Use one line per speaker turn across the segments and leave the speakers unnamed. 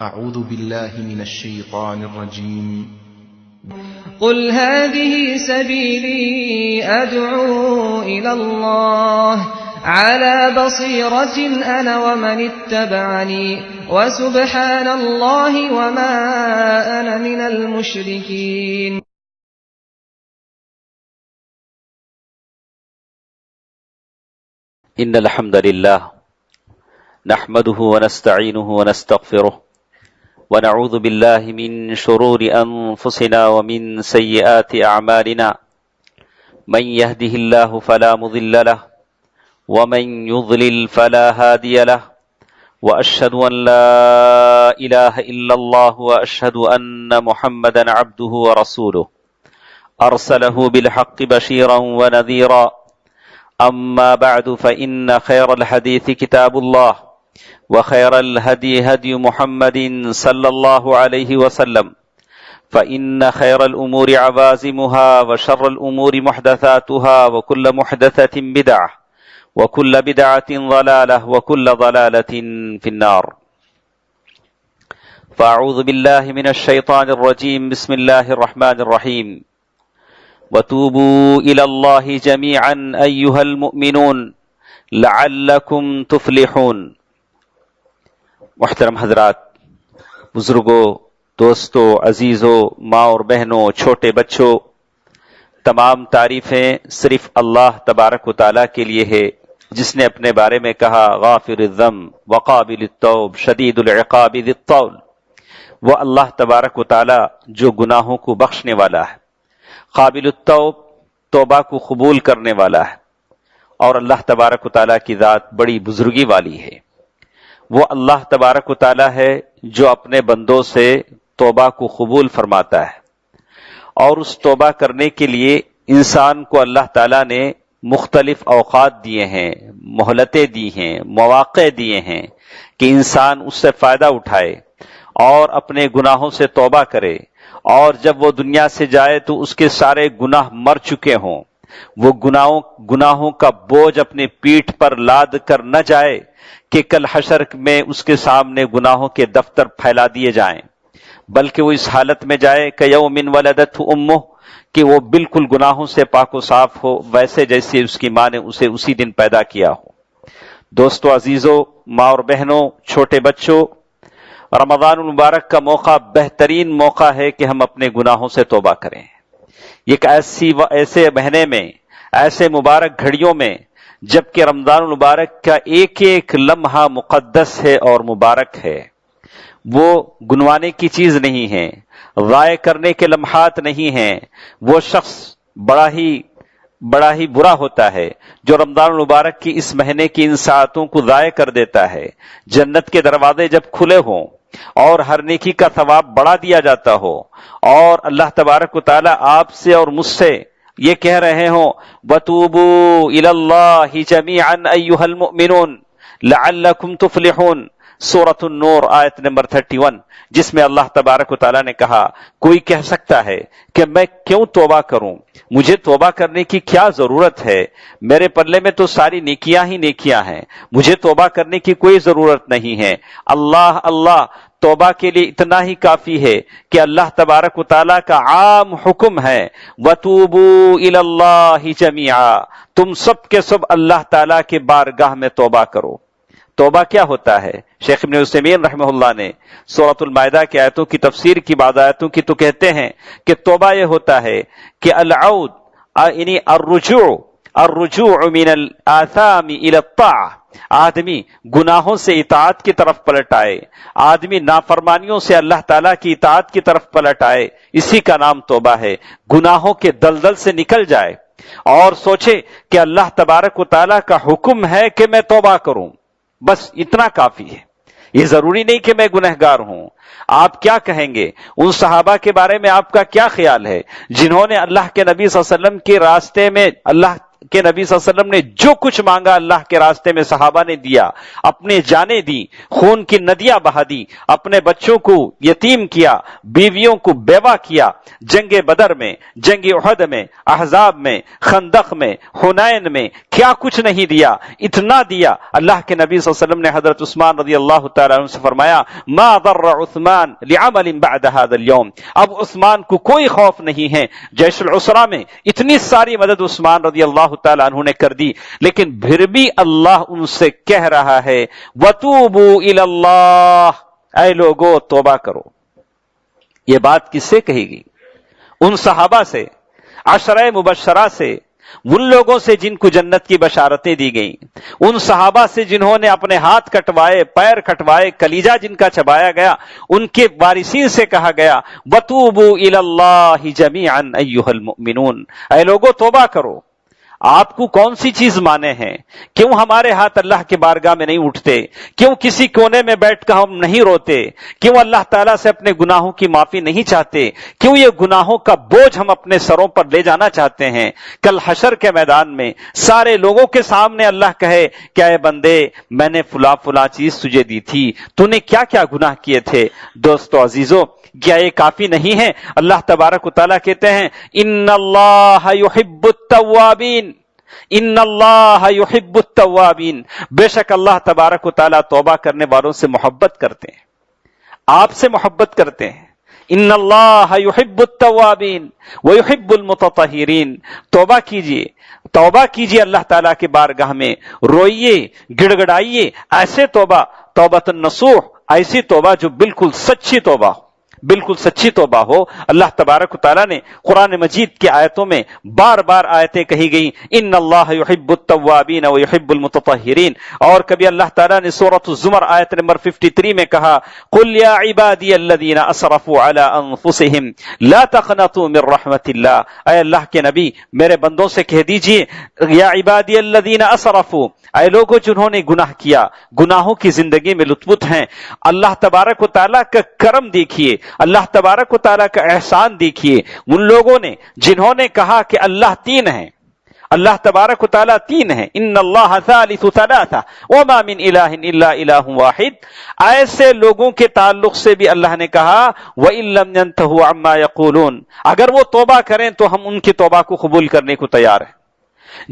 أعوذ بالله من الشيطان الرجيم.
قل هذه سبيلي أدعو إلى الله على بصيرة أنا ومن اتبعني وسبحان الله وما أنا من المشركين.
إن الحمد لله نحمده ونستعينه ونستغفره ونعوذ بالله من شرور أنفسنا ومن سيئات أعمالنا من يهده الله فلا مضل له ومن يضلل فلا هادي له وأشهد أن لا إله إلا الله وأشهد أن محمدا عبده ورسوله أرسله بالحق بشيرا ونذيرا أما بعد فإن خير الحديث كتاب الله وخير الهدي هدي محمد صلى الله عليه وسلم فإن خير الأمور عوازمها وشر الأمور محدثاتها وكل محدثة بدعة وكل بدعة ضلالة وكل ضلالة في النار. فأعوذ بالله من الشيطان الرجيم. بسم الله الرحمن الرحيم. وتوبوا إلى الله جميعا أيها المؤمنون لعلكم تفلحون. محترم حضرات، بزرگوں، دوستوں، عزیزوں، ماں اور بہنوں، چھوٹے بچوں، تمام تعریفیں صرف اللہ تبارک و تعالیٰ کے لیے ہے، جس نے اپنے بارے میں کہا غافر الذنب وقابل التوب شدید العقاب ذی الطول. وہ اللہ تبارک و تعالیٰ جو گناہوں کو بخشنے والا ہے، قابل التوب توبہ کو قبول کرنے والا ہے، اور اللہ تبارک و تعالیٰ کی ذات بڑی بزرگی والی ہے. وہ اللہ تبارک و تعالیٰ ہے جو اپنے بندوں سے توبہ کو قبول فرماتا ہے، اور اس توبہ کرنے کے لیے انسان کو اللہ تعالیٰ نے مختلف اوقات دیے ہیں، مہلتیں دی ہیں، مواقع دیے ہیں کہ انسان اس سے فائدہ اٹھائے اور اپنے گناہوں سے توبہ کرے، اور جب وہ دنیا سے جائے تو اس کے سارے گناہ مر چکے ہوں، وہ گناہوں کا بوجھ اپنے پیٹھ پر لاد کر نہ جائے کہ کل حشر میں اس کے سامنے گناہوں کے دفتر پھیلا دیے جائیں، بلکہ وہ اس حالت میں جائے کہ یوم ولدتہ امہ، کہ وہ بالکل گناہوں سے پاک و صاف ہو، ویسے جیسے اس کی ماں نے اسے اسی دن پیدا کیا ہو. دوستو، عزیزوں، ماں اور بہنوں، چھوٹے بچوں، رمضان المبارک کا موقع بہترین موقع ہے کہ ہم اپنے گناہوں سے توبہ کریں. ایک ایسے مہینے میں، ایسے مبارک گھڑیوں میں، جبکہ رمضان المبارک کا ایک ایک لمحہ مقدس ہے اور مبارک ہے. وہ گنوانے کی چیز نہیں ہے، ضائع کرنے کے لمحات نہیں ہیں. وہ شخص بڑا ہی برا ہوتا ہے جو رمضان المبارک کی اس مہینے کی ان ساعتوں کو ضائع کر دیتا ہے. جنت کے دروازے جب کھلے ہوں اور ہر نیکی کا ثواب بڑھا دیا جاتا ہو، اور اللہ تبارک و تعالیٰ آپ سے اور مجھ سے یہ کہہ رہے ہوں وَتُوبُوا إِلَى اللَّهِ جَمِيعًا أَيُّهَا الْمُؤْمِنُونَ لَعَلَّكُمْ تُفْلِحُونَ، سورۃ النور آیت نمبر 31، جس میں اللہ تبارک و تعالیٰ نے کہا کوئی کہہ سکتا ہے کہ میں کیوں توبہ کروں، مجھے توبہ کرنے کی کیا ضرورت ہے، میرے پلے میں تو ساری نیکیاں ہی نیکیاں ہیں، مجھے توبہ کرنے کی کوئی ضرورت نہیں ہے. اللہ توبہ کے لیے اتنا ہی کافی ہے کہ اللہ تبارک و تعالیٰ کا عام حکم ہے وَتُوبُوا إِلَى اللَّهِ جَمِيعًا، تم سب کے سب اللہ تعالیٰ کے بارگاہ میں توبہ کرو. توبہ کیا ہوتا ہے؟ شیخ ابن عثیمین رحمہ اللہ نے سورۃ المائدہ کی آیتوں کی تفسیر کی بعض آیتوں کی تو کہتے ہیں کہ توبہ یہ ہوتا ہے کہ العود یعنی الرجوع من الآثام الى الطاعة، آدمی گناہوں سے اطاعت کی طرف پلٹ آئے، آدمی نافرمانیوں سے اللہ تعالیٰ کی اطاعت کی طرف پلٹ آئے، اسی کا نام توبہ ہے. گناہوں کے دلدل سے نکل جائے اور سوچے کہ اللہ تبارک و تعالیٰ کا حکم ہے کہ میں توبہ کروں، بس اتنا کافی ہے. یہ ضروری نہیں کہ میں گنہگار ہوں. آپ کیا کہیں گے؟ ان صحابہ کے بارے میں آپ کا کیا خیال ہے جنہوں نے اللہ کے نبی صلی اللہ علیہ وسلم کے راستے میں اللہ کے نبی صلی اللہ علیہ وسلم نے جو کچھ مانگا اللہ کے راستے میں صحابہ نے دیا، اپنے جانیں دی، خون کی ندیاں بہا دی، اپنے بچوں کو یتیم کیا، بیویوں کو بیوہ کیا، جنگ بدر میں، جنگ احد میں، احزاب میں، خندق میں، حنین میں کیا کچھ نہیں دیا، اتنا دیا۔ اللہ کے نبی صلی اللہ علیہ وسلم نے حضرت عثمان رضی اللہ تعالیٰ عنہ سے فرمایا ما ضر عثمان لعمل بعد هذا اليوم، اب عثمان کو کوئی خوف نہیں ہے۔ جیش العسرہ میں اتنی ساری مدد عثمان رضی اللہ تعالیٰ عنہ نے کر دی، لیکن پھر بھی اللہ ان سے کہہ رہا ہے وَتُوبُوا إِلَى اللَّهِ، اے لوگو توبہ کرو۔ یہ بات کس سے کہی گئی؟ ان صحابہ سے، عشرہ مبشرہ سے، ان لوگوں سے جن کو جنت کی بشارتیں دی گئیں، ان صحابہ سے جنہوں نے اپنے ہاتھ کٹوائے، پیر کٹوائے، کلیجہ جن کا چبایا گیا، ان کے وارثین سے کہا گیا وَتُوبُوا إِلَى اللَّهِ جَمِيعًا أَيُّهَا الْمُؤْمِنُونَ، اے لوگو توبہ کرو۔ آپ کو کون سی چیز مانے ہیں؟ کیوں ہمارے ہاتھ اللہ کے بارگاہ میں نہیں اٹھتے؟ کیوں کسی کونے میں بیٹھ کر ہم نہیں روتے؟ کیوں اللہ تعالیٰ سے اپنے گناہوں کی معافی نہیں چاہتے؟ کیوں یہ گناہوں کا بوجھ ہم اپنے سروں پر لے جانا چاہتے ہیں؟ کل حشر کے میدان میں سارے لوگوں کے سامنے اللہ کہے کہ اے بندے میں نے فلاں چیز تجھے دی تھی، تو نے کیا کیا گناہ کیے تھے؟ دوستو عزیزو، کیا یہ کافی نہیں ہے؟ اللہ تبارک و تعالیٰ کہتے ہیں ان اللہ یحب التوابین، ان اللہ یحب التوابین، بے شک اللہ تبارک و تعالیٰ توبہ کرنے والوں سے محبت کرتے ہیں، آپ سے محبت کرتے ہیں۔ ان اللہ یحب التوابین ویحب المتطہرین، توبہ کیجئے اللہ تعالیٰ کے بارگاہ میں، روئیے، گڑ گڑائیے، ایسے توبۃ النصوح، ایسی توبہ جو بالکل سچی توبہ ہو، بالکل سچی توبہ ہو۔ اللہ تبارک و تعالیٰ نے قرآن مجید کی آیتوں میں بار بار آیتیں کہی گئیں ان اللہ یحب التوابین ویحب المتطہرین، اور کبھی اللہ تعالیٰ نے سورۃ الزمر آیت نمبر 53 میں کہا قل یا عبادی الذین اسرفوا علی انفسہم لا تقنطوا من رحمت اللہ، اے اللہ کے نبی میرے بندوں سے کہہ دیجئے یا عبادی الذین اسرفوا، اے لوگوں جنہوں نے گناہ کیا، گناہوں کی زندگی میں لطفت ہیں، اللہ تبارک و تعالیٰ کا کرم دیکھیے، اللہ تبارک و تعالیٰ کا احسان دیکھیے۔ ان لوگوں نے جنہوں نے کہا کہ اللہ تین ہیں، اللہ تبارک و تعالیٰ تین ہیں، ان اللہ ثالث ثلاثہ وما من الہ الا الہ واحد، ایسے لوگوں کے تعلق سے بھی اللہ نے کہا وَإِن لَّمْ يَنْتَهُوا عَمَّا يَقُولُونَ، اگر وہ توبہ کریں تو ہم ان کی توبہ کو قبول کرنے کو تیار ہیں۔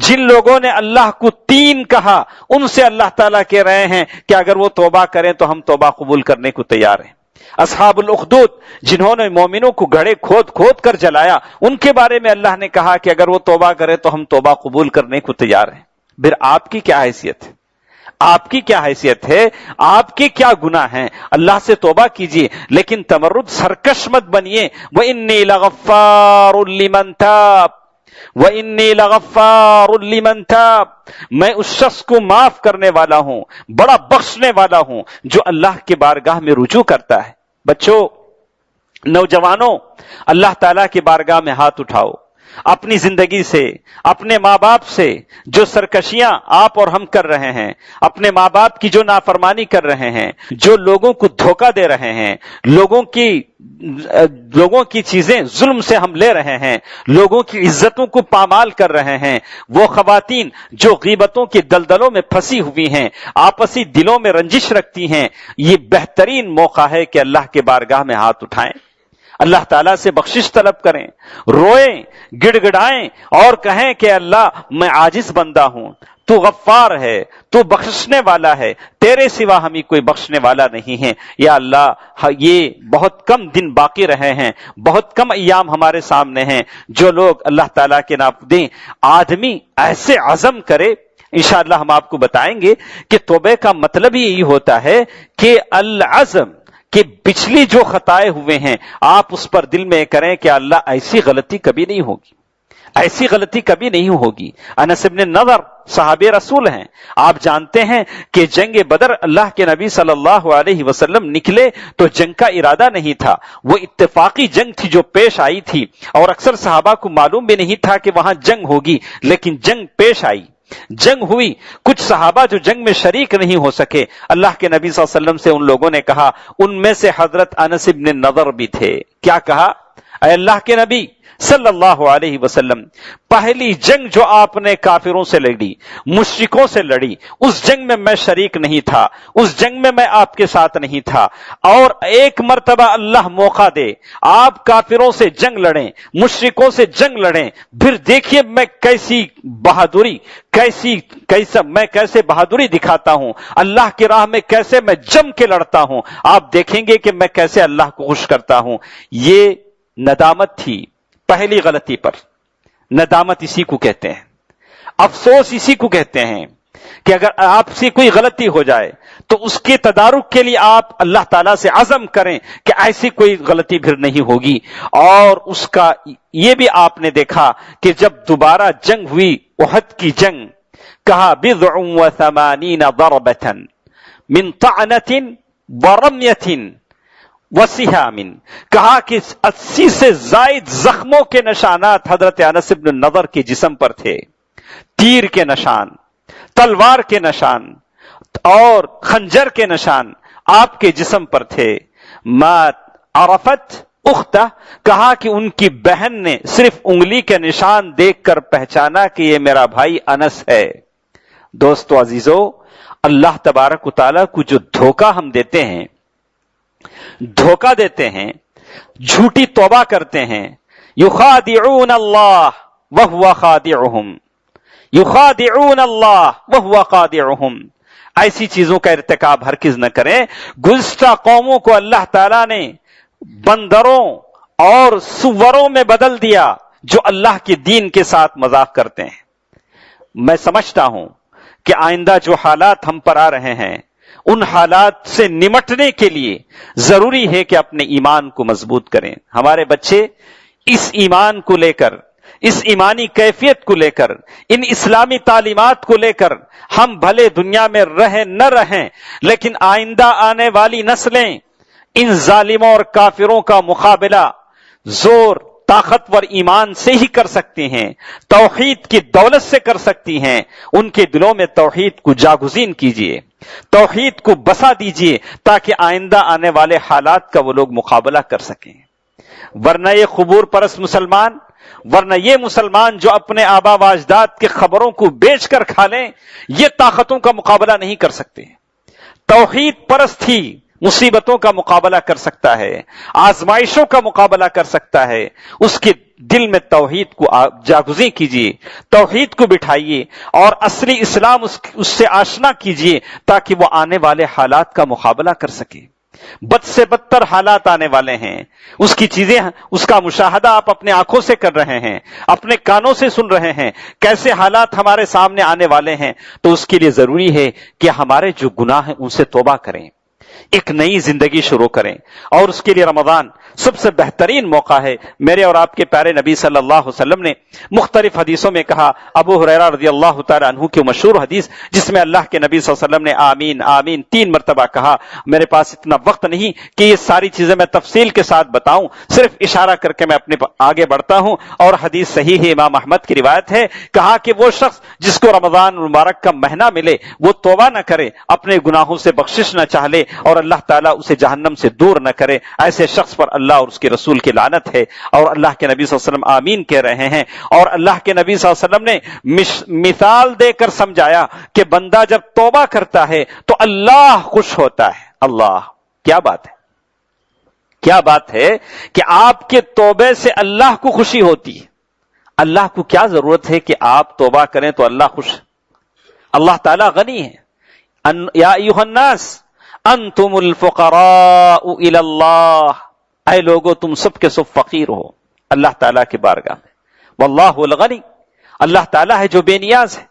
جن لوگوں نے اللہ کو تین کہا ان سے اللہ تعالیٰ کہہ رہے ہیں کہ اگر وہ توبہ کریں تو ہم توبہ قبول کرنے کو تیار ہیں۔ اصحاب الاخدود جنہوں نے مومنوں کو گڑھے کھود کر جلایا، ان کے بارے میں اللہ نے کہا کہ اگر وہ توبہ کرے تو ہم توبہ قبول کرنے کو تیار ہیں۔ پھر آپ کی کیا حیثیت ہے؟ آپ کی کیا حیثیت ہے؟ آپ کے کیا گناہ ہیں؟ اللہ سے توبہ کیجئے، لیکن تمرد سرکش مت بنیے۔ وَإِنِّي لَغَفَّارٌ لِمَن تَابَ وَإِنِّي لَغَفَّارٌ لِمَن تَابَ، میں اس شخص کو معاف کرنے والا ہوں، بڑا بخشنے والا ہوں جو اللہ کے بارگاہ میں رجوع کرتا ہے۔ بچوں، نوجوانوں، اللہ تعالیٰ کے بارگاہ میں ہاتھ اٹھاؤ، اپنی زندگی سے، اپنے ماں باپ سے جو سرکشیاں آپ اور ہم کر رہے ہیں، اپنے ماں باپ کی جو نافرمانی کر رہے ہیں، جو لوگوں کو دھوکہ دے رہے ہیں، لوگوں کی چیزیں ظلم سے ہم لے رہے ہیں، لوگوں کی عزتوں کو پامال کر رہے ہیں، وہ خواتین جو غیبتوں کے دلدلوں میں پھنسی ہوئی ہیں، آپسی دلوں میں رنجش رکھتی ہیں، یہ بہترین موقع ہے کہ اللہ کے بارگاہ میں ہاتھ اٹھائیں، اللہ تعالیٰ سے بخشش طلب کریں، روئیں، گڑ گڑائیں اور کہیں کہ اللہ میں عاجز بندہ ہوں، تو غفار ہے، تو بخشنے والا ہے، تیرے سوا ہمیں کوئی بخشنے والا نہیں ہے۔ یا اللہ یہ بہت کم دن باقی رہے ہیں، بہت کم ایام ہمارے سامنے ہیں، جو لوگ اللہ تعالیٰ کے نام دیں، آدمی ایسے عزم کرے۔ انشاءاللہ ہم آپ کو بتائیں گے کہ توبہ کا مطلب ہی یہی ہوتا ہے کہ العزم، کہ پچھلی جو خطائیں ہوئے ہیں آپ اس پر دل میں کریں کہ اللہ ایسی غلطی کبھی نہیں ہوگی، ایسی غلطی کبھی نہیں ہوگی۔ انس بن نضر صحابی رسول ہیں، آپ جانتے ہیں کہ جنگ بدر اللہ کے نبی صلی اللہ علیہ وسلم نکلے تو جنگ کا ارادہ نہیں تھا، وہ اتفاقی جنگ تھی جو پیش آئی تھی، اور اکثر صحابہ کو معلوم بھی نہیں تھا کہ وہاں جنگ ہوگی، لیکن جنگ پیش آئی، جنگ ہوئی۔ کچھ صحابہ جو جنگ میں شریک نہیں ہو سکے، اللہ کے نبی صلی اللہ علیہ وسلم سے ان لوگوں نے کہا، ان میں سے حضرت انس بن نضر بھی تھے، کیا کہا؟ اے اللہ کے نبی صلی اللہ علیہ وسلم، پہلی جنگ جو آپ نے کافروں سے لڑی، مشرکوں سے لڑی، اس جنگ میں میں شریک نہیں تھا، اس جنگ میں آپ کے ساتھ نہیں تھا، اور ایک مرتبہ اللہ موقع دے، آپ کافروں سے جنگ لڑیں، مشرکوں سے جنگ لڑیں، پھر دیکھیے میں کیسی بہادری، میں کیسے بہادری دکھاتا ہوں، اللہ کی راہ میں کیسے میں جم کے لڑتا ہوں، آپ دیکھیں گے کہ میں کیسے اللہ کو خوش کرتا ہوں۔ یہ ندامت تھی پہلی غلطی پر۔ ندامت اسی کو کہتے ہیں، افسوس اسی کو کہتے ہیں کہ اگر آپ سے کوئی غلطی ہو جائے تو اس کے تدارک کے لیے آپ اللہ تعالیٰ سے عزم کریں کہ ایسی کوئی غلطی پھر نہیں ہوگی۔ اور اس کا یہ بھی آپ نے دیکھا کہ جب دوبارہ جنگ ہوئی، احد کی جنگ، کہا بضع وثمانین ضربة من طعنة ورمية وسہام، کہا کہ 80 سے زائد زخموں کے نشانات حضرت انس بن النضر کے جسم پر تھے، تیر کے نشان، تلوار کے نشان اور خنجر کے نشان آپ کے جسم پر تھے۔ ما عرفت اختہ، کہا کہ ان کی بہن نے صرف انگلی کے نشان دیکھ کر پہچانا کہ یہ میرا بھائی انس ہے۔ دوستو عزیزو، اللہ تبارک و تعالیٰ کو جو دھوکہ ہم دیتے ہیں، دھوکہ دیتے ہیں، جھوٹی توبہ کرتے ہیں، یخادعون اللہ وہو خادعہم، یخادعون اللہ وہو خادعہم، ایسی چیزوں کا ارتکاب ہرگز نہ کریں۔ گزشتہ قوموں کو اللہ تعالیٰ نے بندروں اور سوروں میں بدل دیا جو اللہ کے دین کے ساتھ مذاق کرتے ہیں۔ میں سمجھتا ہوں کہ آئندہ جو حالات ہم پر آ رہے ہیں، ان حالات سے نمٹنے کے لیے ضروری ہے کہ اپنے ایمان کو مضبوط کریں۔ ہمارے بچے اس ایمان کو لے کر، اس ایمانی کیفیت کو لے کر، ان اسلامی تعلیمات کو لے کر ہم بھلے دنیا میں رہیں نہ رہیں، لیکن آئندہ آنے والی نسلیں ان ظالموں اور کافروں کا مقابلہ زور طاقتور ایمان سے ہی کر سکتی ہیں، توحید کی دولت سے کر سکتی ہیں۔ ان کے دلوں میں توحید کو جاگزین کیجئے، توحید کو بسا دیجئے، تاکہ آئندہ آنے والے حالات کا وہ لوگ مقابلہ کر سکیں۔ ورنہ یہ قبور پرست مسلمان، ورنہ یہ مسلمان جو اپنے آبا و اجداد کے خبروں کو بیچ کر کھا لیں، یہ طاقتوں کا مقابلہ نہیں کر سکتے۔ توحید پرست ہی مصیبتوں کا مقابلہ کر سکتا ہے، آزمائشوں کا مقابلہ کر سکتا ہے۔ اس کے دل میں توحید کو جاگزین کیجیے، توحید کو بٹھائیے اور اصلی اسلام اس سے آشنا کیجیے، تاکہ وہ آنے والے حالات کا مقابلہ کر سکے۔ بد سے بدتر حالات آنے والے ہیں، اس کی چیزیں، اس کا مشاہدہ آپ اپنے آنکھوں سے کر رہے ہیں، اپنے کانوں سے سن رہے ہیں، کیسے حالات ہمارے سامنے آنے والے ہیں۔ تو اس کے لیے ضروری ہے کہ ہمارے جو گناہ ہیں ان سے توبہ کریں، ایک نئی زندگی شروع کریں۔ اور اس کے لیے رمضان سب سے بہترین موقع ہے۔ میرے اور آپ کے پیارے نبی صلی اللہ علیہ وسلم نے مختلف حدیثوں میں کہا، ابو ہریرہ رضی اللہ تعالی عنہ کی مشہور حدیث جس میں اللہ کے نبی صلی اللہ علیہ وسلم نے آمین آمین 3 مرتبہ کہا۔ میرے پاس اتنا وقت نہیں کہ یہ ساری چیزیں میں تفصیل کے ساتھ بتاؤں، صرف اشارہ کر کے میں اپنے آگے بڑھتا ہوں۔ اور حدیث صحیح ہے، امام احمد کی روایت ہے، کہا کہ وہ شخص جس کو رمضان مبارک کا مہینہ ملے وہ توبہ نہ کرے، اپنے گناہوں سے بخشش نہ چاہ لے اور اللہ تعالیٰ اسے جہنم سے دور نہ کرے، ایسے شخص پر اللہ اور اس کے رسول کی لعنت ہے۔ اور اللہ کے نبی صلی اللہ علیہ وسلم آمین کہہ رہے ہیں۔ اور اللہ کے نبی صلی اللہ علیہ وسلم نے مثال دے کر سمجھایا کہ بندہ جب توبہ کرتا ہے تو اللہ خوش ہوتا ہے۔ اللہ، کیا بات ہے، کیا بات ہے کہ آپ کے توبے سے اللہ کو خوشی ہوتی ہے۔ اللہ کو کیا ضرورت ہے کہ آپ توبہ کریں تو اللہ خوش؟ اللہ تعالیٰ غنی ہے۔ یا ایھا الناس انتم الفقراء الی اللہ، اے لوگو تم سب کے سب فقیر ہو اللہ تعالیٰ کی بارگاہ میں۔ واللہ الغنی، اللہ تعالیٰ ہے جو بے نیاز ہے،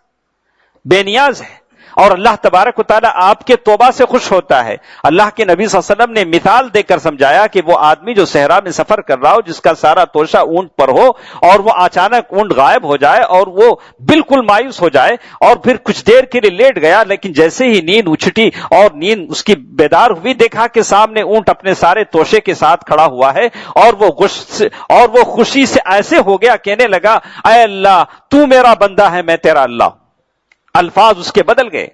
بے نیاز ہے۔ اور اللہ تبارک و تعالیٰ آپ کے توبہ سے خوش ہوتا ہے۔ اللہ کے نبی صلی اللہ علیہ وسلم نے مثال دے کر سمجھایا کہ وہ آدمی جو صحرا میں سفر کر رہا ہو، جس کا سارا توشہ اونٹ پر ہو اور وہ اچانک اونٹ غائب ہو جائے اور وہ بالکل مایوس ہو جائے اور پھر کچھ دیر کے لیے لیٹ گیا، لیکن جیسے ہی نیند اچھٹی اور نیند اس کی بیدار ہوئی، دیکھا کہ سامنے اونٹ اپنے سارے توشے کے ساتھ کھڑا ہوا ہے اور وہ خوشی سے ایسے ہو گیا، کہنے لگا اے اللہ تو میرا بندہ ہے، میں تیرا اللہ ہوں۔ الفاظ اس کے بدل گئے،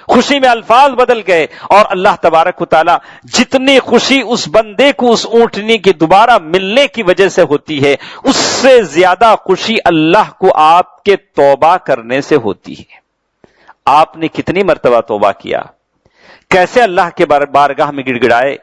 خوشی میں الفاظ بدل گئے، اور اللہ تبارک و تعالی جتنی خوشی اس بندے کو اس اونٹنی کی دوبارہ ملنے کی وجہ سے ہوتی ہے، اس سے زیادہ خوشی اللہ کو آپ کے توبہ کرنے سے ہوتی ہے۔ آپ نے کتنی مرتبہ توبہ کیا، کیسے اللہ کے بارگاہ میں گڑ گڑائے۔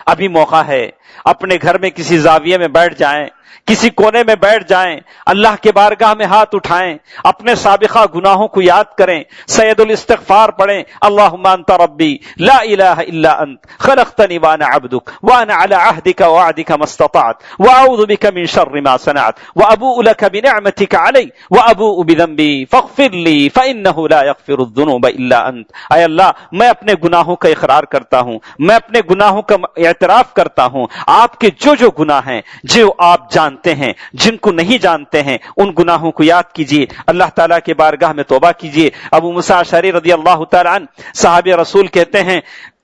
ابھی موقع ہے، اپنے گھر میں کسی زاویے میں بیٹھ جائیں، کسی کونے میں بیٹھ جائیں، اللہ کے بارگاہ میں ہاتھ اٹھائیں، اپنے سابقہ گناہوں کو یاد کریں، سید الاستغفار پڑھیں، اللہم انت ربی لا الہ الا انت خلقتنی وانا عبدک وانا علی عہدک ووعدک ما استطعت واعوذ بک من شر ما صنعت وابوء لک بنعمتک علی وابوء بذنبی فاغفر لی فانہ لا یغفر الذنوب الا انت۔ اے اللہ، میں اپنے گناہوں کا اقرار کرتا ہوں، میں اپنے گناہوں کا اعتراف کرتا ہوں، آپ کے جو گناہ ہیں، جو آپ جانتے ہیں، جن کو نہیں جانتے ہیں، ان گناہوں کو یاد کیجیے، اللہ تعالیٰ کے بارگاہ میں توبہ کیجیے۔ ابو موسیٰ اشعری رضی اللہ تعالیٰ عنہ صحابی رسول کہتے ہیں،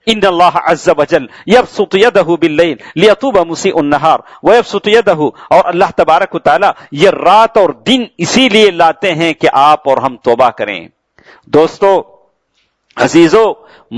ان اللہ عز وجل یبسط یدہ باللیل لیتوب مسیء النہار ویبسط یدہ، اور اللہ تبارک و تعالیٰ یہ رات اور دن اسی لیے لاتے ہیں کہ آپ اور ہم توبہ کریں۔ دوستو، عزیزو،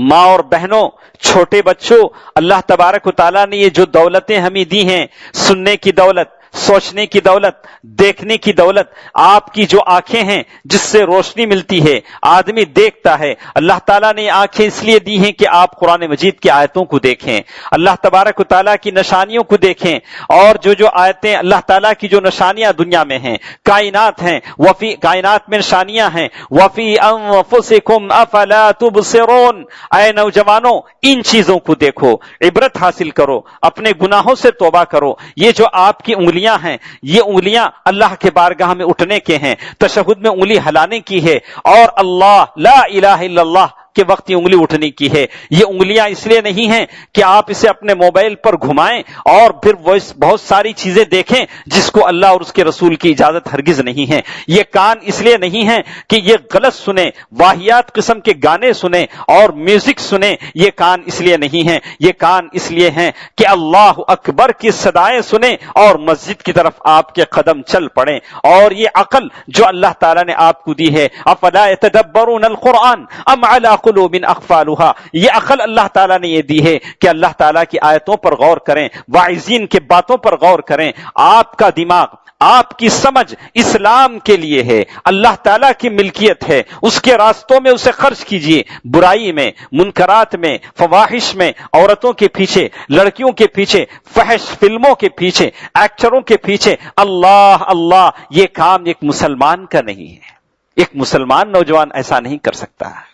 ماں اور بہنوں، چھوٹے بچوں، اللہ تبارک و تعالیٰ نے یہ جو دولتیں ہمیں دی ہیں، سننے کی دولت، سوچنے کی دولت، دیکھنے کی دولت، آپ کی جو آنکھیں ہیں جس سے روشنی ملتی ہے، آدمی دیکھتا ہے، اللہ تعالیٰ نے آنکھیں اس لیے دی ہیں کہ آپ قرآن مجید کی آیتوں کو دیکھیں، اللہ تبارک و تعالیٰ کی نشانیوں کو دیکھیں، اور جو آیتیں اللہ تعالیٰ کی جو نشانیاں دنیا میں ہیں، کائنات ہیں، وفی کائنات میں نشانیاں ہیں، وفی انفسکم افلا تبصرون، اے نوجوانوں ان چیزوں کو دیکھو، عبرت حاصل کرو، اپنے گناہوں سے توبہ کرو۔ یہ جو آپ کی انگلیاں ہیں، یہ انگلیاں اللہ کے بارگاہ میں اٹھنے کے ہیں، تشہد میں انگلی ہلانے کی ہے، اور اللہ لا الہ الا اللہ کے وقت یہ انگلی اٹھنے کی ہے۔ یہ انگلیاں اس لیے نہیں ہیں کہ آپ اسے اپنے موبائل پر گھمائیں اور پھر بہت ساری چیزیں دیکھیں جس کو اللہ اور اس کے رسول کی اجازت ہرگز نہیں ہے۔ یہ کان اس لیے نہیں ہیں کہ یہ غلط سنیں، واہیات قسم کے گانے سنیں اور میوزک سنیں، یہ کان اس لیے نہیں ہیں، یہ کان اس لیے ہیں کہ اللہ اکبر کی صدائیں سنیں اور مسجد کی طرف آپ کے قدم چل پڑیں۔ اور یہ عقل جو اللہ تعالیٰ نے آپ کو دی ہے، افلا یتدبرون القرآن ام علی قلوب اقفالها، یہ عقل اللہ تعالیٰ نے یہ دی ہے کہ اللہ تعالیٰ کی آیتوں پر غور کریں، واعظین کے باتوں پر غور کریں۔ آپ کا دماغ، آپ کی سمجھ اسلام کے لیے ہے، اللہ تعالیٰ کی ملکیت ہے، اس کے راستوں میں اسے خرچ کیجیے، برائی میں، منکرات میں، فواحش میں، عورتوں کے پیچھے، لڑکیوں کے پیچھے، فحش فلموں کے پیچھے، ایکٹروں کے پیچھے اللہ اللہ، یہ کام ایک مسلمان کا نہیں ہے۔ ایک مسلمان نوجوان ایسا نہیں کر سکتا ہے،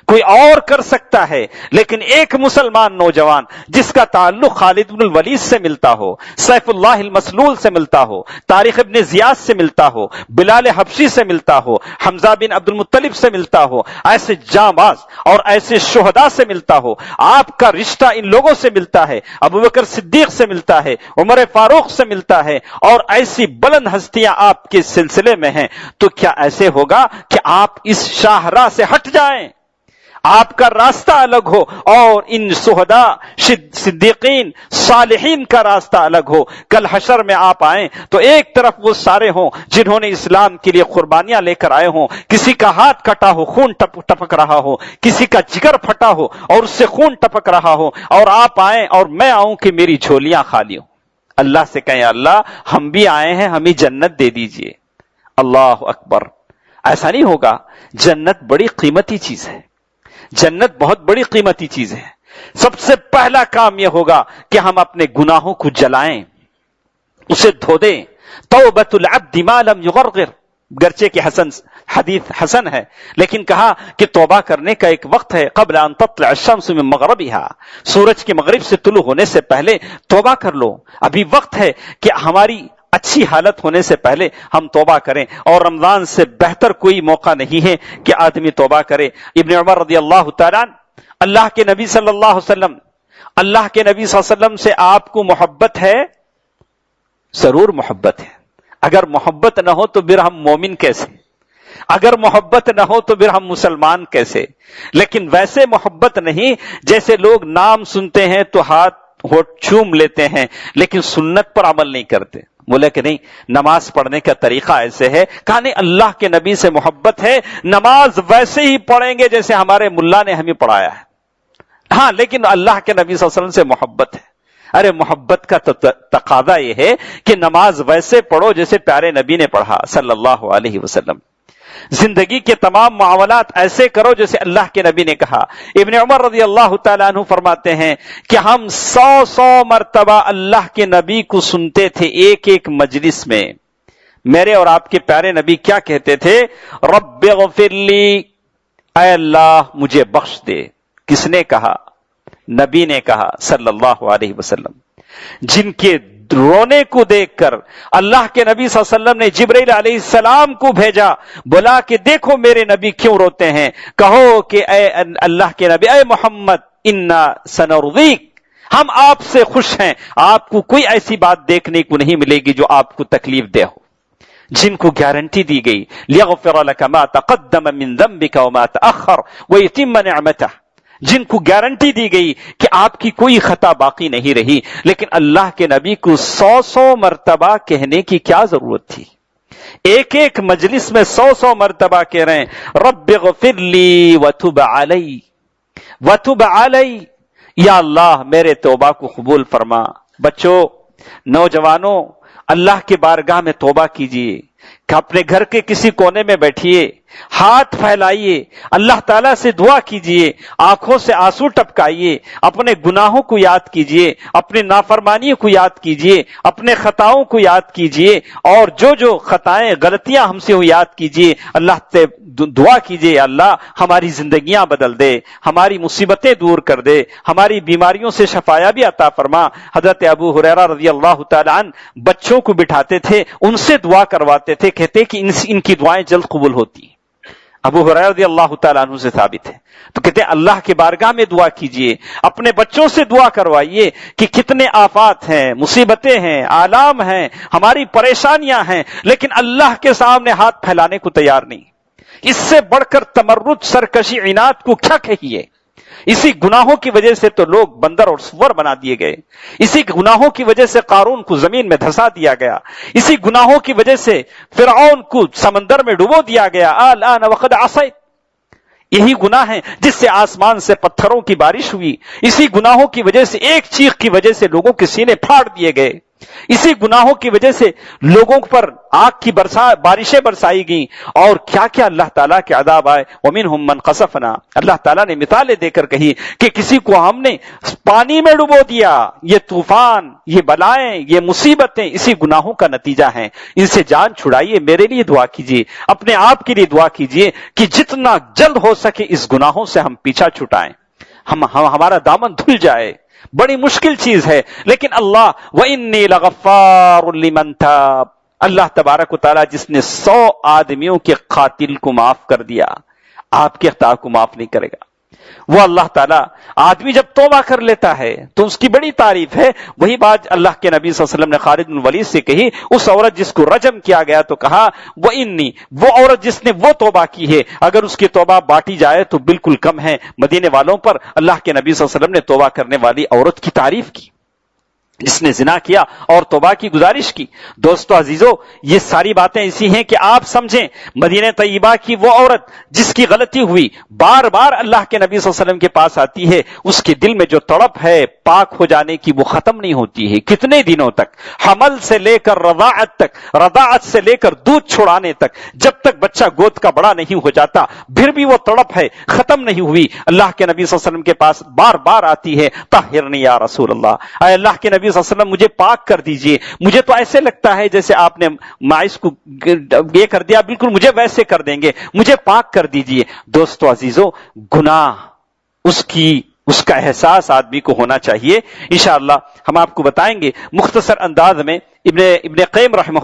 کوئی اور کر سکتا ہے، لیکن ایک مسلمان نوجوان جس کا تعلق خالد بن الولید سے ملتا ہو، سیف اللہ المسلول سے ملتا ہو، طارق ابن زیاد سے ملتا ہو، بلال حبشی سے ملتا ہو، حمزہ بن عبد المطلب سے ملتا ہو، ایسے جانباز اور ایسے شہداء سے ملتا ہو، آپ کا رشتہ ان لوگوں سے ملتا ہے، ابوبکر صدیق سے ملتا ہے، عمر فاروق سے ملتا ہے، اور ایسی بلند ہستیاں آپ کے سلسلے میں ہیں، تو کیا ایسے ہوگا کہ آپ اس شاہراہ سے ہٹ جائیں؟ آپ کا راستہ الگ ہو اور ان شہداء، صدیقین، صالحین کا راستہ الگ ہو۔ کل حشر میں آپ آئیں تو ایک طرف وہ سارے ہوں جنہوں نے اسلام کے لیے قربانیاں لے کر آئے ہوں، کسی کا ہاتھ کٹا ہو، خون ٹپک رہا ہو، کسی کا جگر پھٹا ہو اور اس سے خون ٹپک رہا ہو، اور آپ آئیں اور میں آؤں کہ میری جھولیاں خالی ہوں۔ اللہ سے کہیں اللہ ہم بھی آئے ہیں، ہمیں جنت دے دیجئے۔ اللہ اکبر، ایسا نہیں ہوگا۔ جنت بڑی قیمتی چیز ہے، جنت بہت بڑی قیمتی چیز ہے۔ سب سے پہلا کام یہ ہوگا کہ ہم اپنے گناہوں کو جلائیں، اسے دھو دیں۔ توبۃ العبد ما لم یغرغر، گرچہ کہ حدیث حسن ہے، لیکن کہا کہ توبہ کرنے کا ایک وقت ہے، قبل ان تطلع الشمس من مغربها، سورج کے مغرب سے طلوع ہونے سے پہلے توبہ کر لو، ابھی وقت ہے کہ ہماری اچھی حالت ہونے سے پہلے ہم توبہ کریں، اور رمضان سے بہتر کوئی موقع نہیں ہے کہ آدمی توبہ کرے۔ ابن عمر رضی اللہ تعالیٰ اللہ کے نبی صلی اللہ علیہ وسلم، اللہ کے نبی صلی اللہ علیہ وسلم سے آپ کو محبت ہے؟ ضرور محبت ہے۔ اگر محبت نہ ہو تو پھر ہم مومن کیسے؟ اگر محبت نہ ہو تو پھر ہم مسلمان کیسے؟ لیکن ویسے محبت نہیں جیسے لوگ نام سنتے ہیں تو ہاتھ ہوٹ چوم لیتے ہیں لیکن سنت پر عمل نہیں کرتے۔ بولے کہ نہیں، نماز پڑھنے کا طریقہ ایسے ہے. کہا نہیں، اللہ کے نبی سے محبت ہے، نماز ویسے ہی پڑھیں گے جیسے ہمارے ملا نے ہمیں پڑھایا ہے. ہاں لیکن اللہ کے نبی صلی اللہ علیہ وسلم سے محبت ہے. ارے محبت کا تقاضا یہ ہے کہ نماز ویسے پڑھو جیسے پیارے نبی نے پڑھا صلی اللہ علیہ وسلم. زندگی کے تمام معاملات ایسے کرو جیسے اللہ کے نبی نے کہا. ابن عمر رضی اللہ تعالیٰ عنہ فرماتے ہیں کہ ہم 100 مرتبہ اللہ کے نبی کو سنتے تھے ایک ایک مجلس میں. میرے اور آپ کے پیارے نبی کیا کہتے تھے؟ رب اغفر لی، اے اللہ مجھے بخش دے. کس نے کہا؟ نبی نے کہا صلی اللہ علیہ وسلم. جن کے رونے کو دیکھ کر اللہ کے نبی صلی اللہ علیہ وسلم نے جبرائیل علیہ السلام کو بھیجا، بولا کہ دیکھو میرے نبی کیوں روتے ہیں، کہو کہ اے اللہ کے نبی، اے محمد انا سنرضیک، ہم آپ سے خوش ہیں، آپ کو کوئی ایسی بات دیکھنے کو نہیں ملے گی جو آپ کو تکلیف دے ہو. جن کو گارنٹی دی گئی لیغفر لک ما تقدم من ذنبک وما تأخر ویتم نعمتہ، جن کو گارنٹی دی گئی کہ آپ کی کوئی خطا باقی نہیں رہی، لیکن اللہ کے نبی کو 100 مرتبہ کہنے کی کیا ضرورت تھی؟ ایک ایک مجلس میں 100 مرتبہ کہہ رہے ہیں رب اغفر لی وتب علی، وتب علی، یا اللہ میرے توبہ کو قبول فرما. بچوں، نوجوانوں، اللہ کے بارگاہ میں توبہ کیجیے کہ اپنے گھر کے کسی کونے میں بیٹھیے، ہاتھ پھیلائیے، اللہ تعالیٰ سے دعا کیجیے، آنکھوں سے آنسو ٹپکائیے، اپنے گناہوں کو یاد کیجیے، اپنی نافرمانیوں کو یاد کیجیے، اپنے خطاؤں کو یاد کیجیے، اور جو خطائیں غلطیاں ہم سے ہو یاد کیجیے. اللہ سے دعا کیجیے اللہ ہماری زندگیاں بدل دے، ہماری مصیبتیں دور کر دے، ہماری بیماریوں سے شفایابی عطا فرما. حضرت ابو ہریرہ رضی اللہ تعالیٰ عنہ بچوں کو بٹھاتے تھے، ان سے دعا کرواتے تھے، کہتے کہ ان کی دعائیں جلد قبول ہوتی. ابو ہریرہ رضی اللہ تعالیٰ عنہ سے ثابت ہے. تو کہتے ہیں اللہ کے بارگاہ میں دعا کیجئے، اپنے بچوں سے دعا کروائیے کہ کتنے آفات ہیں، مصیبتیں ہیں، آلام ہیں، ہماری پریشانیاں ہیں، لیکن اللہ کے سامنے ہاتھ پھیلانے کو تیار نہیں. اس سے بڑھ کر تمرد، سرکشی، عناد کو کیا کہیے؟ اسی گناہوں کی وجہ سے تو لوگ بندر اور سور بنا دیے گئے، اسی گناہوں کی وجہ سے قارون کو زمین میں دھسا دیا گیا، اسی گناہوں کی وجہ سے فرعون کو سمندر میں ڈبو دیا گیا. الآن وقد عصیت، یہی گناہ ہے جس سے آسمان سے پتھروں کی بارش ہوئی، اسی گناہوں کی وجہ سے ایک چیخ کی وجہ سے لوگوں کے سینے پھاڑ دیے گئے، اسی گناہوں کی وجہ سے لوگوں پر آگ کی بارشیں برسائی گئیں، اور کیا کیا اللہ تعالیٰ کے عذاب آئے. وَمِنْهُمْ مَنْ خَسَفْنَا، اللہ تعالیٰ نے مثالیں دے کر کہی کہ کسی کو ہم نے پانی میں ڈبو دیا. یہ طوفان، یہ بلائیں، یہ مصیبتیں اسی گناہوں کا نتیجہ ہیں. ان سے جان چھڑائیے. میرے لیے دعا کیجیے، اپنے آپ کے لیے دعا کیجیے کہ جتنا جلد ہو سکے اس گناہوں سے ہم پیچھا چھٹائیں، ہمارا دامن دھل جائے. بڑی مشکل چیز ہے، لیکن اللہ وَإِنِّي لَغَفَّارٌ لِمَنْ تَابَ، اللہ تبارک و تعالیٰ جس نے 100 آدمیوں کے قاتل کو معاف کر دیا، آپ کے خطا کو معاف نہیں کرے گا. وہ اللہ تعالیٰ، آدمی جب توبہ کر لیتا ہے تو اس کی بڑی تعریف ہے. وہی بات اللہ کے نبی صلی اللہ علیہ وسلم نے خالد بن ولید سے کہی. اس عورت جس کو رجم کیا گیا تو کہا وہ عورت جس نے وہ توبہ کی ہے، اگر اس کی توبہ بانٹی جائے تو بالکل کم ہے. مدینے والوں پر اللہ کے نبی صلی اللہ علیہ وسلم نے توبہ کرنے والی عورت کی تعریف کی، جس نے زنا کیا اور توبہ کی گزارش کی. دوستو عزیزو، یہ ساری باتیں ایسی ہیں کہ آپ سمجھیں مدینہ طیبہ کی وہ عورت جس کی غلطی ہوئی بار بار اللہ کے نبی صلی اللہ علیہ وسلم کے پاس آتی ہے، اس کے دل میں جو تڑپ ہے پاک ہو جانے کی وہ ختم نہیں ہوتی ہے. کتنے دنوں تک؟ حمل سے لے کر رضاعت تک، رضاعت سے لے کر دودھ چھڑانے تک، جب تک بچہ گود کا بڑا نہیں ہو جاتا پھر بھی وہ تڑپ ہے، ختم نہیں ہوئی. اللہ کے نبی صلی اللہ علیہ وسلم کے پاس بار بار آتی ہے، طہرنی یا رسول اللہ، اے اللہ کے نبی صلی اللہ علیہ وسلم مجھے پاک کر دیجئے. مجھے تو ایسے لگتا ہے جیسے آپ نے ماعز کو یہ کر دیا، بالکل مجھے ویسے کر دیں گے، مجھے پاک کر دیجئے. دوستو عزیزو، گناہ اس کا احساس آدمی کو ہونا چاہیے. انشاءاللہ ہم آپ کو بتائیں گے مختصر انداز میں. ابن قیم رحمہ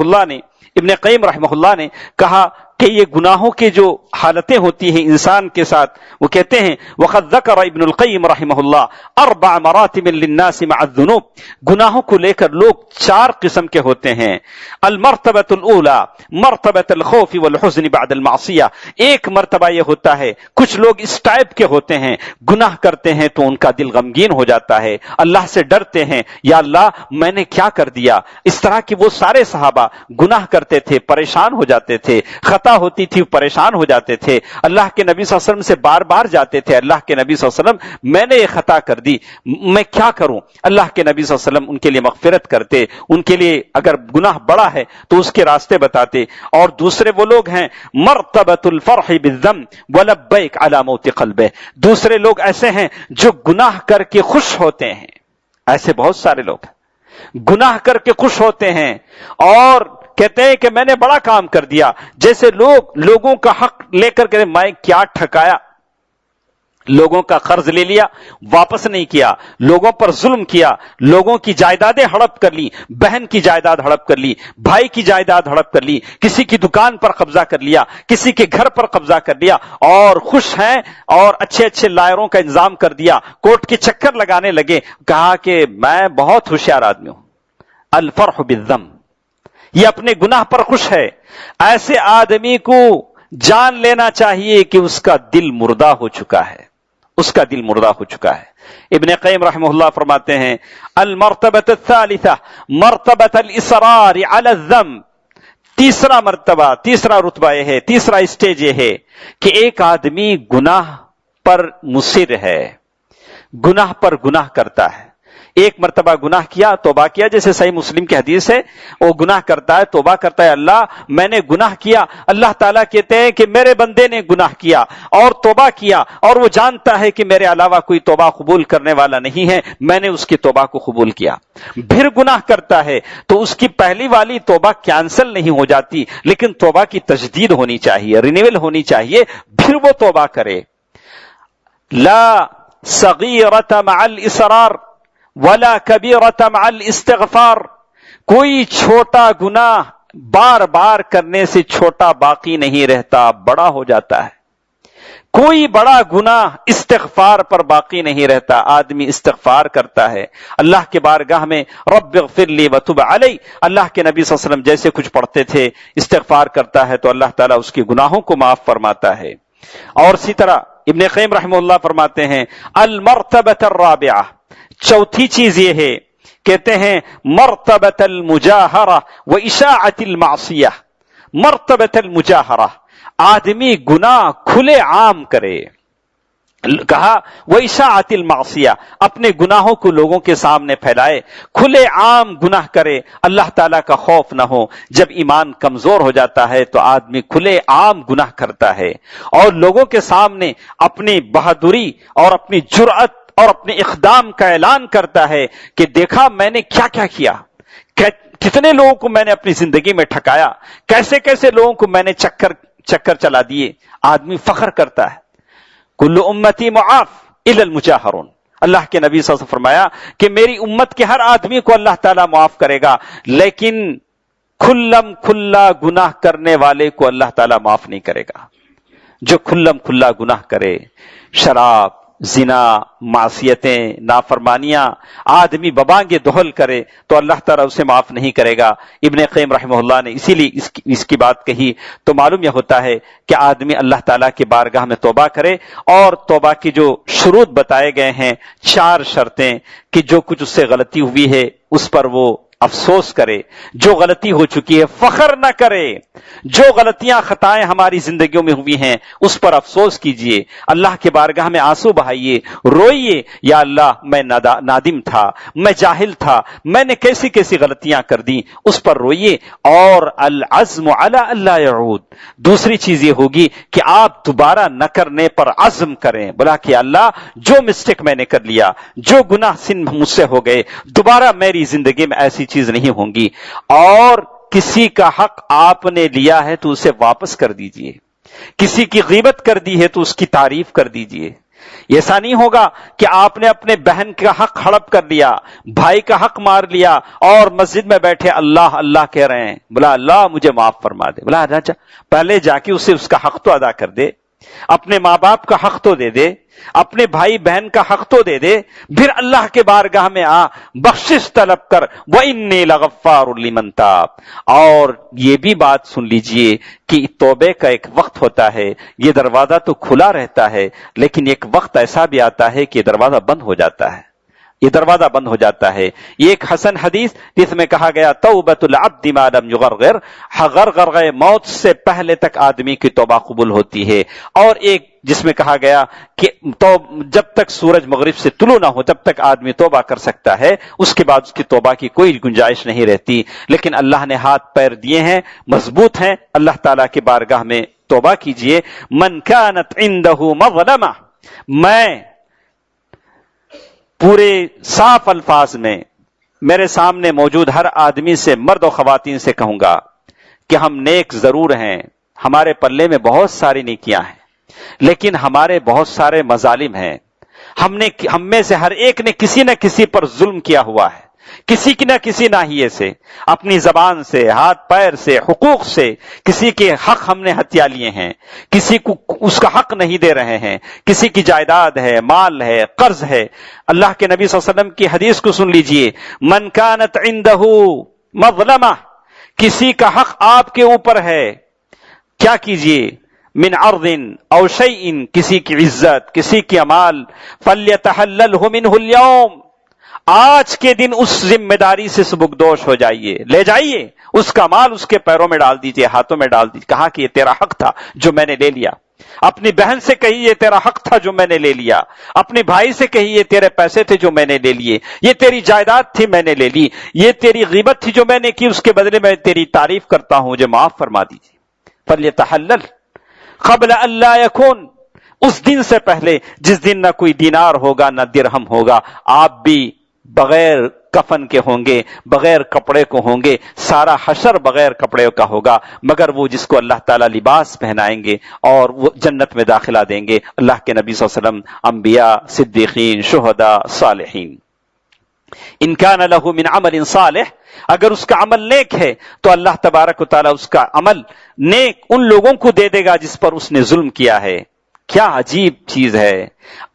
اللہ نے کہا کہ یہ گناہوں کے جو حالتیں ہوتی ہیں انسان کے ساتھ، وہ کہتے ہیں وقد ذکر ابن القیم رحمہ اللہ 4 مراتب للناس مع الذنوب، گناہوں کو لے کر لوگ 4 قسم کے ہوتے ہیں۔ المرتبۃ الاولى مرتبۃ الخوف والحزن بعد المعصیہ، ایک مرتبہ یہ ہوتا ہے کچھ لوگ اس ٹائپ کے ہوتے ہیں، گناہ کرتے ہیں تو ان کا دل غمگین ہو جاتا ہے، اللہ سے ڈرتے ہیں یا اللہ میں نے کیا کر دیا۔ اس طرح کی وہ سارے صحابہ گناہ کرتے تھے، پریشان ہو جاتے تھے، خطا ہوتی تھی پریشان ہو جاتے تھے، اللہ کے نبی صلی اللہ علیہ وسلم سے بار بار جاتے تھے، اللہ کے نبی صلی اللہ علیہ وسلم میں نے یہ خطا کر دی، میں کیا کروں؟ اللہ کے نبی صلی اللہ علیہ وسلم ان کے لیے مغفرت کرتے، ان کے لیے اگر گناہ بڑا ہے تو اس کے راستے بتاتے۔ اور دوسرے وہ لوگ ہیں مرتبۃ الفرح بالذنب ولبیک علی موت قلبہ، دوسرے لوگ ایسے ہیں جو گناہ کر کے خوش ہوتے ہیں، ایسے بہت سارے لوگ گناہ کر کے خوش ہوتے ہیں اور کہتے ہیں کہ میں نے بڑا کام کر دیا، جیسے لوگوں کا حق لے کر کے میں کیا ٹھکایا، لوگوں کا قرض لے لیا واپس نہیں کیا، لوگوں پر ظلم کیا، لوگوں کی جائیدادیں ہڑپ کر لی، بہن کی جائیداد ہڑپ کر لی، بھائی کی جائیداد ہڑپ کر لی، کسی کی دکان پر قبضہ کر لیا، کسی کے گھر پر قبضہ کر لیا، اور خوش ہیں اور اچھے اچھے لائروں کا انتظام کر دیا، کورٹ کے چکر لگانے لگے، کہا کہ میں بہت ہوشیار آدمی ہوں۔ الفرح بالذنب، یہ اپنے گناہ پر خوش ہے، ایسے آدمی کو جان لینا چاہیے کہ اس کا دل مردہ ہو چکا ہے، اس کا دل مردہ ہو چکا ہے۔ ابن قیم رحمہ اللہ فرماتے ہیں المرتبۃ الثالثہ مرتبۃ الاصرار علی الذنب، تیسرا مرتبہ، تیسرا رتبہ یہ ہے، تیسرا اسٹیج یہ ہے کہ ایک آدمی گناہ پر مصر ہے، گناہ پر گناہ کرتا ہے، ایک مرتبہ گناہ کیا، توبہ کیا، جیسے صحیح مسلم کی حدیث ہے، وہ گناہ کرتا ہے، توبہ کرتا ہے، اللہ میں نے گناہ کیا، اللہ تعالیٰ کہتے ہیں کہ میرے بندے نے گناہ کیا اور توبہ کیا، اور وہ جانتا ہے کہ میرے علاوہ کوئی توبہ قبول کرنے والا نہیں ہے، میں نے اس کی توبہ کو قبول کیا۔ پھر گناہ کرتا ہے تو اس کی پہلی والی توبہ کینسل نہیں ہو جاتی، لیکن توبہ کی تجدید ہونی چاہیے، رینیول ہونی چاہیے، پھر وہ توبہ کرے۔ لا صغیرۃ مع الاصرار ولا کبیرۃ مع الاستغفار، کوئی چھوٹا گناہ بار بار کرنے سے چھوٹا باقی نہیں رہتا، بڑا ہو جاتا ہے، کوئی بڑا گناہ استغفار پر باقی نہیں رہتا، آدمی استغفار کرتا ہے اللہ کے بارگاہ میں، رب اغفر لی وتب علی، اللہ کے نبی صلی اللہ علیہ وسلم جیسے کچھ پڑھتے تھے، استغفار کرتا ہے تو اللہ تعالیٰ اس کے گناہوں کو معاف فرماتا ہے۔ اور اسی طرح ابن قیم رحمہ اللہ فرماتے ہیں المرتبۃ الرابعہ، چوتھی چیز یہ ہے، کہتے ہیں مرتبۃ المجاہرہ و اشاعۃ المعصیہ، مرتبۃ المجاہرہ، آدمی گناہ کھلے عام کرے، کہا وہ اشاعۃ المعصیہ، اپنے گناہوں کو لوگوں کے سامنے پھیلائے، کھلے عام گناہ کرے، اللہ تعالیٰ کا خوف نہ ہو۔ جب ایمان کمزور ہو جاتا ہے تو آدمی کھلے عام گناہ کرتا ہے اور لوگوں کے سامنے اپنی بہادری اور اپنی جرأت اور اپنے اقدام کا اعلان کرتا ہے کہ دیکھا میں نے کیا کیا کیا، کتنے لوگوں کو میں نے اپنی زندگی میں ٹھکایا، کیسے کیسے لوگوں کو میں نے چکر چلا دیے، آدمی فخر کرتا ہے۔ کل امتی معاف الا المجاہرون، اللہ کے نبی صلی اللہ علیہ وسلم فرمایا کہ میری امت کے ہر آدمی کو اللہ تعالیٰ معاف کرے گا، لیکن کھلم کھلا گناہ کرنے والے کو اللہ تعالیٰ معاف نہیں کرے گا۔ جو کھلم کھلا گناہ کرے، شراب، زنا، معصیتیں، نافرمانیاں، آدمی ببانگے دہل کرے تو اللہ تعالیٰ اسے معاف نہیں کرے گا۔ ابن قیم رحمہ اللہ نے اسی لیے اس کی بات کہی، تو معلوم یہ ہوتا ہے کہ آدمی اللہ تعالیٰ کے بارگاہ میں توبہ کرے، اور توبہ کی جو شروط بتائے گئے ہیں 4 شرطیں، کہ جو کچھ اس سے غلطی ہوئی ہے اس پر وہ افسوس کرے، جو غلطی ہو چکی ہے فخر نہ کرے، جو غلطیاں خطائیں ہماری زندگیوں میں ہوئی ہیں اس پر افسوس کیجئے، اللہ کے بارگاہ میں آنسو بہائیے، روئیے، یا اللہ میں نادم تھا، میں جاہل تھا، میں نے کیسی کیسی غلطیاں کر دی، اس پر روئیے۔ اور العزم علی اللہ یعود، دوسری چیز یہ ہوگی کہ آپ دوبارہ نہ کرنے پر عزم کریں، بولا کہ اللہ جو مسٹیک میں نے کر لیا، جو گناہ سن مجھ سے ہو گئے، دوبارہ میری زندگی میں ایسی چیز نہیں ہوں گی۔ اور کسی کا حق آپ نے لیا ہے تو اسے واپس کر دیجئے، کسی کی غیبت کر دی ہے تو اس کی تعریف کر دیجئے، ایسا نہیں ہوگا کہ آپ نے اپنے بہن کا حق ہڑپ کر لیا، بھائی کا حق مار لیا اور مسجد میں بیٹھے اللہ اللہ کہہ رہے ہیں، بولا اللہ مجھے معاف فرما دے. بولا پہلے جا کے اسے اس کا حق تو ادا کر دے، اپنے ماں باپ کا حق تو دے دے، اپنے بھائی بہن کا حق تو دے دے، پھر اللہ کے بارگاہ میں آ بخشش طلب کر. وَإِنِّي لَغَفَّارٌ لِمَن تَابَ. اور یہ بھی بات سن لیجئے کہ توبے کا ایک وقت ہوتا ہے، یہ دروازہ تو کھلا رہتا ہے لیکن ایک وقت ایسا بھی آتا ہے کہ یہ دروازہ بند ہو جاتا ہے، یہ دروازہ بند ہو جاتا ہے. یہ ایک حسن حدیث جس میں کہا گیا توبۃ العبد ما لم یغرغر، غرغرہ موت سے پہلے تک آدمی کی توبہ قبول ہوتی ہے. اور ایک جس میں کہا گیا کہ جب تک سورج مغرب سے طلوع نہ ہو تب تک آدمی توبہ کر سکتا ہے، اس کے بعد اس کی توبہ کی کوئی گنجائش نہیں رہتی. لیکن اللہ نے ہاتھ پیر دیے ہیں، مضبوط ہیں، اللہ تعالیٰ کی بارگاہ میں توبہ کیجئے. من کانت عنده مظلمہ، میں پورے صاف الفاظ میں میرے سامنے موجود ہر آدمی سے، مرد و خواتین سے کہوں گا کہ ہم نیک ضرور ہیں، ہمارے پلے میں بہت ساری نیکیاں ہیں، لیکن ہمارے بہت سارے مظالم ہیں. ہم میں سے ہر ایک نے کسی نہ کسی پر ظلم کیا ہوا ہے، کسی کی نہ کسی ناحیے سے، اپنی زبان سے، ہاتھ پیر سے، حقوق سے کسی کے حق ہم نے ہتھیا لیے ہیں، کسی کو اس کا حق نہیں دے رہے ہیں، کسی کی جائیداد ہے، مال ہے، قرض ہے. اللہ کے نبی صلی اللہ علیہ وسلم کی حدیث کو سن لیجئے، من کانت عنده مظلمہ، کسی کا حق آپ کے اوپر ہے، کیا کیجئے؟ من عرض او شیء، کسی کی عزت، کسی کی امال، فلیتحللہ منہ اليوم، آج کے دن اس ذمہ داری سے سبکدوش ہو جائیے، لے جائیے اس کا مال، اس کے پیروں میں ڈال دیجئے، ہاتھوں میں ڈال دیجئے. کہا کہ یہ تیرا حق تھا جو میں نے لے لیا. اپنی بہن سے کہی یہ تیرا حق تھا جو میں نے لے لیا، اپنے بھائی سے کہی یہ تیرے پیسے تھے جو میں نے لے لیے، یہ تیری جائیداد تھی میں نے لے لی، یہ تیری غیبت تھی جو میں نے کی، اس کے بدلے میں تیری تعریف کرتا ہوں، مجھے معاف فرما دیجیے. فلیتحلل قبل ان لا یکون، اس دن سے پہلے جس دن نہ کوئی دینار ہوگا نہ درہم ہوگا. آپ بھی بغیر کفن کے ہوں گے، بغیر کپڑے کو ہوں گے، سارا حشر بغیر کپڑے کا ہوگا، مگر وہ جس کو اللہ تعالیٰ لباس پہنائیں گے اور وہ جنت میں داخلہ دیں گے اللہ کے نبی صلی اللہ علیہ وسلم، انبیاء، صدیقین، شہداء، صالحین. ان کان لہ من عمل صالح، اگر اس کا عمل نیک ہے تو اللہ تبارک و تعالیٰ اس کا عمل نیک ان لوگوں کو دے دے گا جس پر اس نے ظلم کیا ہے. کیا عجیب چیز ہے،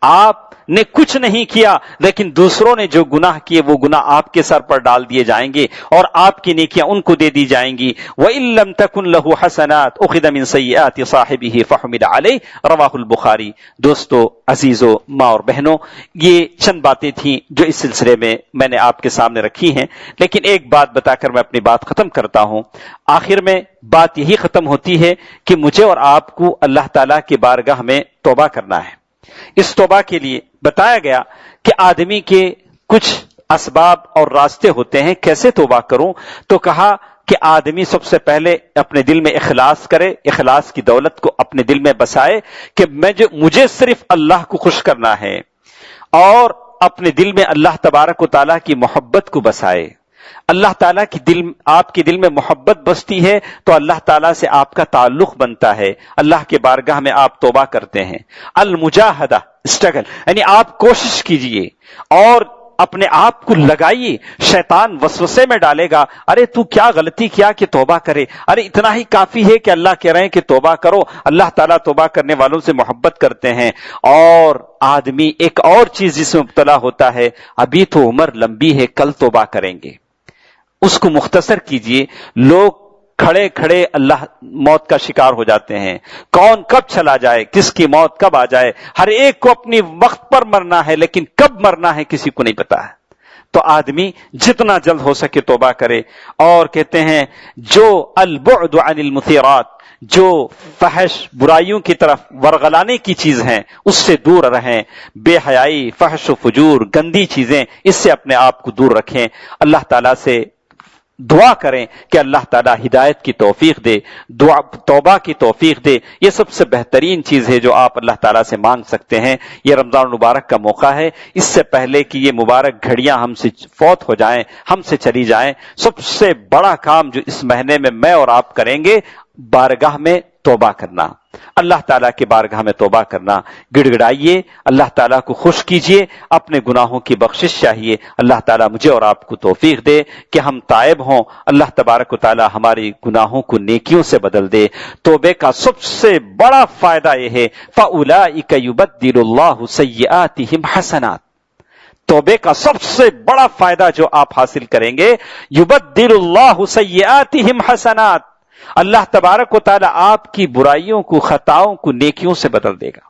آپ نے کچھ نہیں کیا لیکن دوسروں نے جو گناہ کیے وہ گناہ آپ کے سر پر ڈال دیے جائیں گے اور آپ کی نیکیاں ان کو دے دی جائیں گی. وَإِن لَّمْ تَكُن لَّهُ حَسَنَاتٌ أُخِذَ مِن سَيِّئَاتِ صَاحِبِهِ فَحُمِلَ عَلَيْهِ، رواہ البخاری. دوستو، عزیزو، ماں اور بہنوں، یہ چند باتیں تھیں جو اس سلسلے میں نے آپ کے سامنے رکھی ہیں، لیکن ایک بات بتا کر میں اپنی بات ختم کرتا ہوں. آخر میں بات یہی ختم ہوتی ہے کہ مجھے اور آپ کو اللہ تعالیٰ کی بارگاہ میں توبہ کرنا ہے. اس توبہ کے لیے بتایا گیا کہ آدمی کے کچھ اسباب اور راستے ہوتے ہیں. کیسے توبہ کروں؟ تو کہا کہ آدمی سب سے پہلے اپنے دل میں اخلاص کرے، اخلاص کی دولت کو اپنے دل میں بسائے کہ مجھے صرف اللہ کو خوش کرنا ہے، اور اپنے دل میں اللہ تبارک و تعالیٰ کی محبت کو بسائے. اللہ تعالیٰ کی آپ کے دل میں محبت بستی ہے تو اللہ تعالیٰ سے آپ کا تعلق بنتا ہے، اللہ کے بارگاہ میں آپ توبہ کرتے ہیں. المجاہدہ، اسٹرگل، یعنی آپ کوشش کیجئے اور اپنے آپ کو لگائیے. شیطان وسوسے میں ڈالے گا، ارے تو کیا غلطی کیا کہ توبہ کرے، ارے اتنا ہی کافی ہے کہ اللہ کہہ رہے ہیں کہ توبہ کرو. اللہ تعالیٰ توبہ کرنے والوں سے محبت کرتے ہیں. اور آدمی ایک اور چیز جس میں مبتلا ہوتا ہے، ابھی تو عمر لمبی ہے، کل توبہ کریں گے. اس کو مختصر کیجئے. لوگ کھڑے کھڑے اللہ موت کا شکار ہو جاتے ہیں. کون کب چلا جائے، کس کی موت کب آ جائے، ہر ایک کو اپنی وقت پر مرنا ہے لیکن کب مرنا ہے کسی کو نہیں پتا ہے. تو آدمی جتنا جلد ہو سکے توبہ کرے. اور کہتے ہیں جو البعد عن المثیرات، جو فحش برائیوں کی طرف ورغلانے کی چیز ہیں اس سے دور رہیں. بے حیائی، فحش و فجور، گندی چیزیں، اس سے اپنے آپ کو دور رکھیں. اللہ تعالیٰ سے دعا کریں کہ اللہ تعالیٰ ہدایت کی توفیق دے، توبہ کی توفیق دے. یہ سب سے بہترین چیز ہے جو آپ اللہ تعالیٰ سے مانگ سکتے ہیں. یہ رمضان المبارک کا موقع ہے، اس سے پہلے کہ یہ مبارک گھڑیاں ہم سے فوت ہو جائیں، ہم سے چلی جائیں، سب سے بڑا کام جو اس مہینے میں اور آپ کریں گے، بارگاہ میں توبہ کرنا، اللہ تعالیٰ کے بارگاہ میں توبہ کرنا، گڑ گڑائیے، اللہ تعالیٰ کو خوش کیجیے، اپنے گناہوں کی بخشش چاہیے۔ اللہ تعالیٰ مجھے اور آپ کو توفیق دے کہ ہم تائب ہوں، اللہ تبارک و تعالیٰ ہماری گناہوں کو نیکیوں سے بدل دے۔ توبے کا سب سے بڑا فائدہ یہ ہے فَأُولَئِكَ يُبَدِّلُ اللَّهُ سَيِّئَاتِهِمْ حَسَنَاتٍ، توبے کا سب سے بڑا فائدہ جو آپ حاصل کریں گے، یبدل اللہ سیئاتہم حسنات، اللہ تبارک و تعالی آپ کی برائیوں کو، خطاؤں کو نیکیوں سے بدل دے گا۔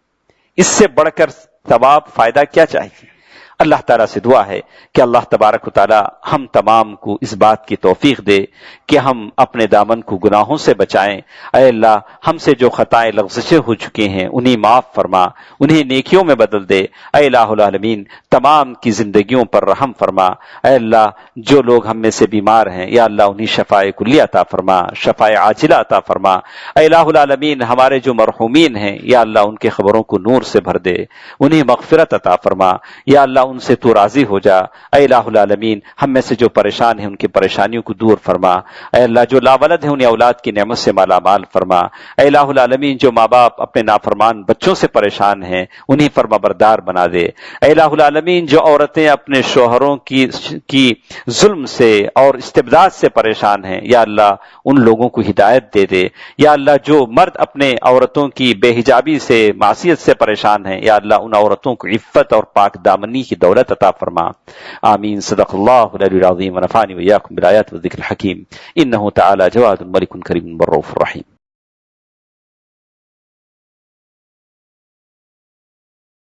اس سے بڑھ کر ثواب فائدہ کیا چاہیے؟ اللہ تعالیٰ سے دعا ہے کہ اللہ تبارک و تعالی ہم تمام کو اس بات کی توفیق دے کہ ہم اپنے دامن کو گناہوں سے بچائیں۔ اے اللہ، ہم سے جو خطائیں لغزشیں ہو چکے ہیں انہیں معاف فرما، انہیں نیکیوں میں بدل دے۔ اے الہ العالمین، تمام کی زندگیوں پر رحم فرما۔ اے اللہ، جو لوگ ہم میں سے بیمار ہیں یا اللہ انہیں شفاء کلی عطا فرما، شفاء عاجلہ عطا فرما۔ اے الہ العالمین، ہمارے جو مرحومین ہیں یا اللہ ان کے خبروں کو نور سے بھر دے، انہیں مغفرت عطا فرما۔ یا اللہ ان سے تو راضی ہو جا۔ اے الہ العالمین، ہم میں سے جو پریشان ہیں ان کی پریشانیوں کو دور فرما۔ اے اللہ، جو لاولد ہیں انہیں اولاد کی نعمت سے مالا مال فرما۔ اے الہ العالمین، جو ماں باپ اپنے نافرمان بچوں سے پریشان ہیں انہیں فرما بردار بنا دے۔ اے الہ العالمین، جو عورتیں اپنے شوہروں کی ظلم سے اور استبداد سے پریشان ہیں یا اللہ ان لوگوں کو ہدایت دے دے۔ یا اللہ، جو مرد اپنے عورتوں کی بے حجابی سے، معصیت سے پریشان ہیں یا اللہ ان عورتوں کو عفت اور پاک دامنی کی دولت عطا فرما۔ آمین۔ صدق اللہ العلی العظیم ونفعني وإياكم بالآیات والذکر الحکیم، انہ تعالی جواد ملک کریم رؤوف رحیم۔